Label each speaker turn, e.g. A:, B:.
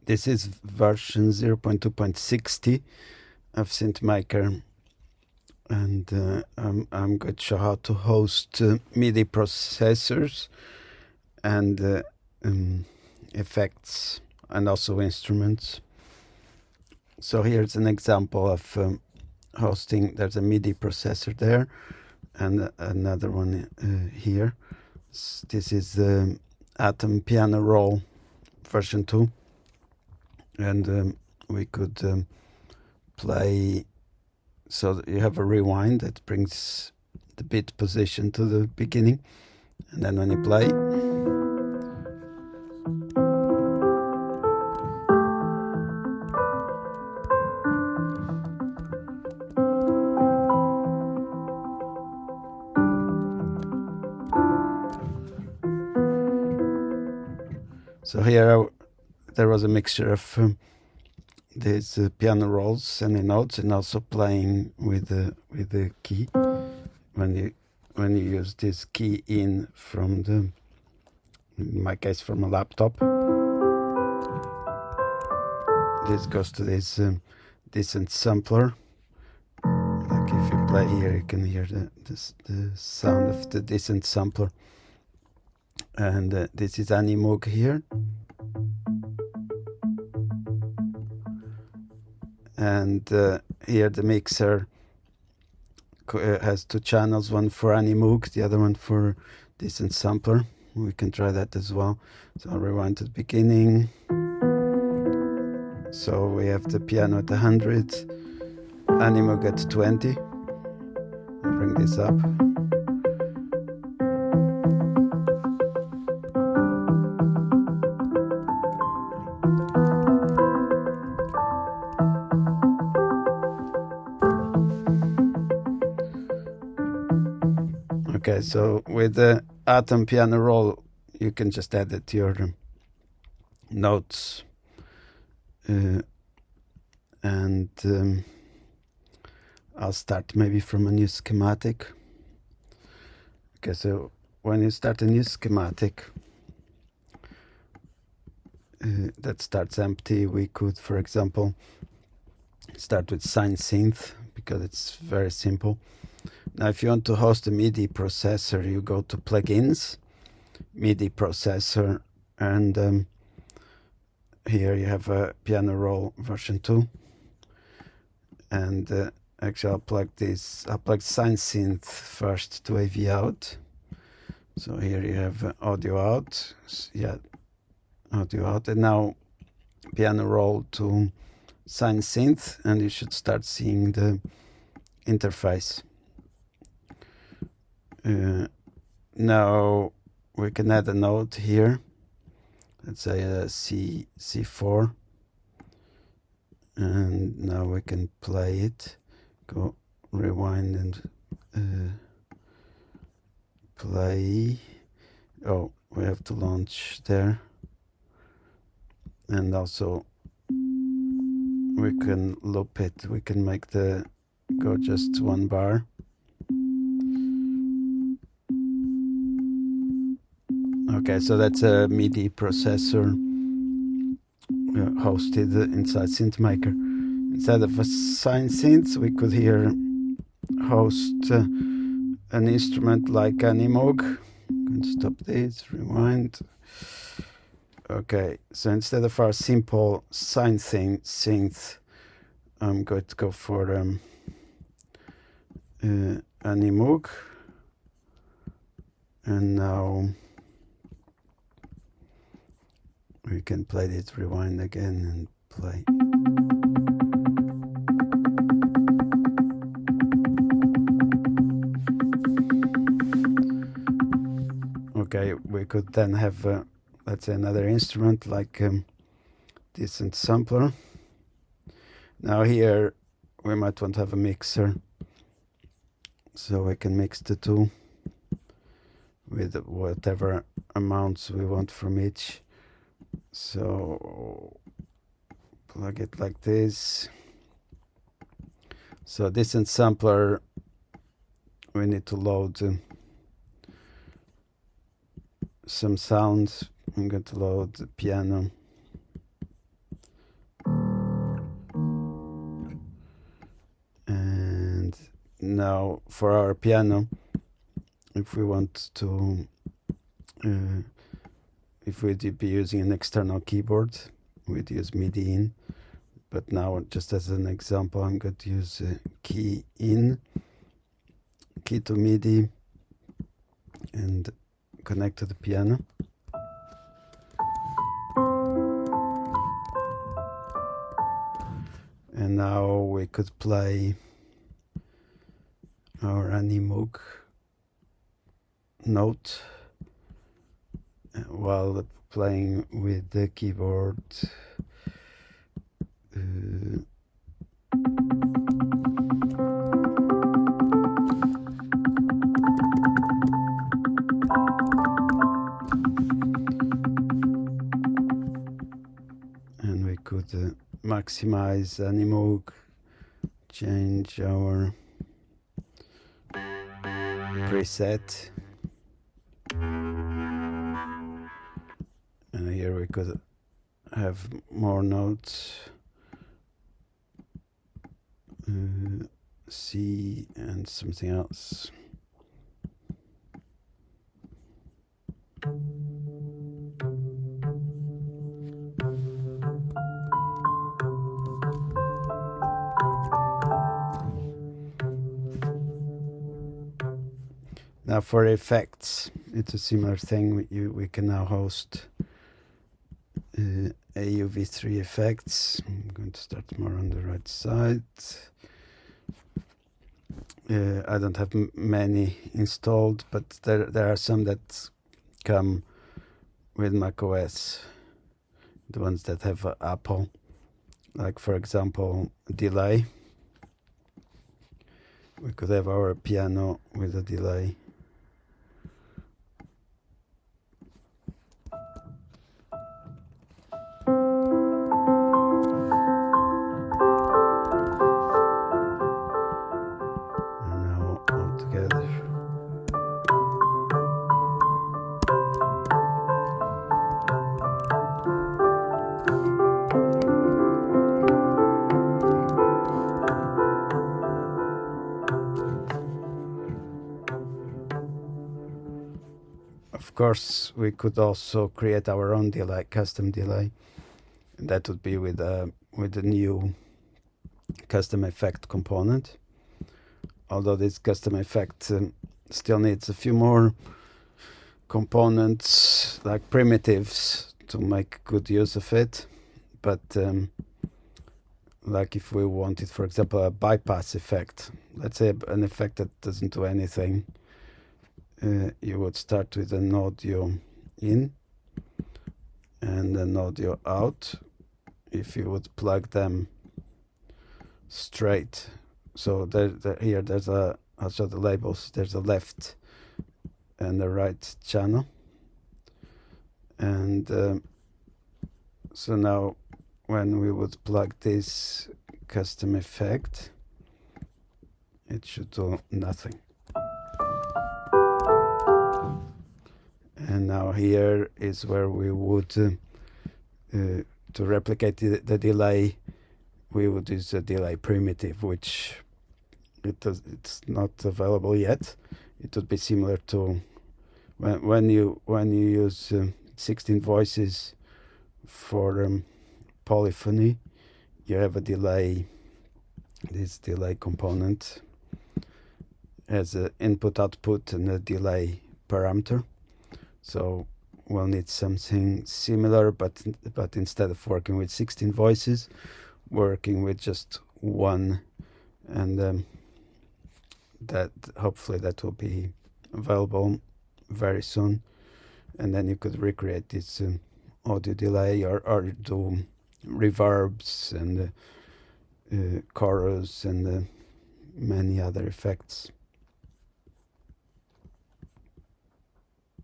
A: This is version 0.2.60 of SynthMaker, and I'm going to show how to host MIDI processors and effects and also instruments. So here's an example of hosting. There's a MIDI processor there and another one here. This is the Atom Piano Roll version 2, and we could play. So you have a rewind that brings the beat position to the beginning, and then when you play, so here there was a mixture of these piano rolls and the notes, and also playing with the key. When you use this key in from in my case from a laptop, this goes to this decent sampler. Like if you play here, you can hear the sound of the decent sampler. And this is AUv3 here. And here the mixer has two channels, one for AUv3, the other one for decent sampler. We can try that as well. So I'll rewind to the beginning. So we have the piano at 100, AUv3 at 20. I'll bring this up. Okay, so with the Atom Piano Roll, you can just edit your notes, and I'll start maybe from a new schematic. Okay, so when you start a new schematic that starts empty, we could, for example, start with SynthMaker because it's very simple. Now, if you want to host a MIDI processor, you go to Plugins, MIDI Processor, and here you have a Piano Roll version 2. And actually, I'll plug SynthMaker first to AV out. So here you have audio out. Yeah, audio out. And now Piano Roll to SynthMaker, and you should start seeing the interface. Now we can add a note here. Let's say a C4, and now we can play it. Go rewind and play. Oh, we have to launch there, and also we can loop it. We can make the go just one bar. Okay, so that's a MIDI processor hosted inside SynthMaker. Instead of a synth, we could here host an instrument like AUv3. I'm going to stop this, rewind. Okay, so instead of our simple synth, I'm going to go for AUv3. And now we can play this, rewind again and play. Okay, we could then have, let's say, another instrument like decent sampler. Now here we might want to have a mixer, so we can mix the two with whatever amounts we want from each. So plug it like this. So decent sampler, we need to load some sounds. I'm going to load the piano. now for our piano, if we want to if we'd be using an external keyboard, we'd use MIDI in. But now, just as an example, I'm going to use key in, key to MIDI, and connect to the piano. And now we could play our AUv3 note while playing with the keyboard. And we could maximize AUv3, change our preset, and here we could have more notes, C and something else. Now for effects, it's a similar thing. We can now host AUv3 effects. I'm going to start more on the right side. I don't have many installed, but there are some that come with macOS, the ones that have Apple, like for example delay. We could have our piano with a delay. And now all together. Of course, we could also create our own delay, custom delay. And that would be with the new custom effect component. Although this custom effect still needs a few more components, like primitives, to make good use of it. But like if we wanted, for example, a bypass effect, let's say an effect that doesn't do anything, you would start with an audio in and an audio out. If you would plug them straight, so here there's I'll show the labels. There's a left and a right channel, and so now when we would plug this custom effect, it should do nothing. And now here is where we would to replicate the delay, we would use a delay primitive, which it's not available yet. It would be similar to when you use 16 voices for polyphony. You have a delay. This delay component has an input output and a delay parameter. So we'll need something similar, but instead of working with 16 voices, working with just one, and that hopefully that will be available very soon. And then you could recreate this audio delay or do reverbs and chorus and many other effects.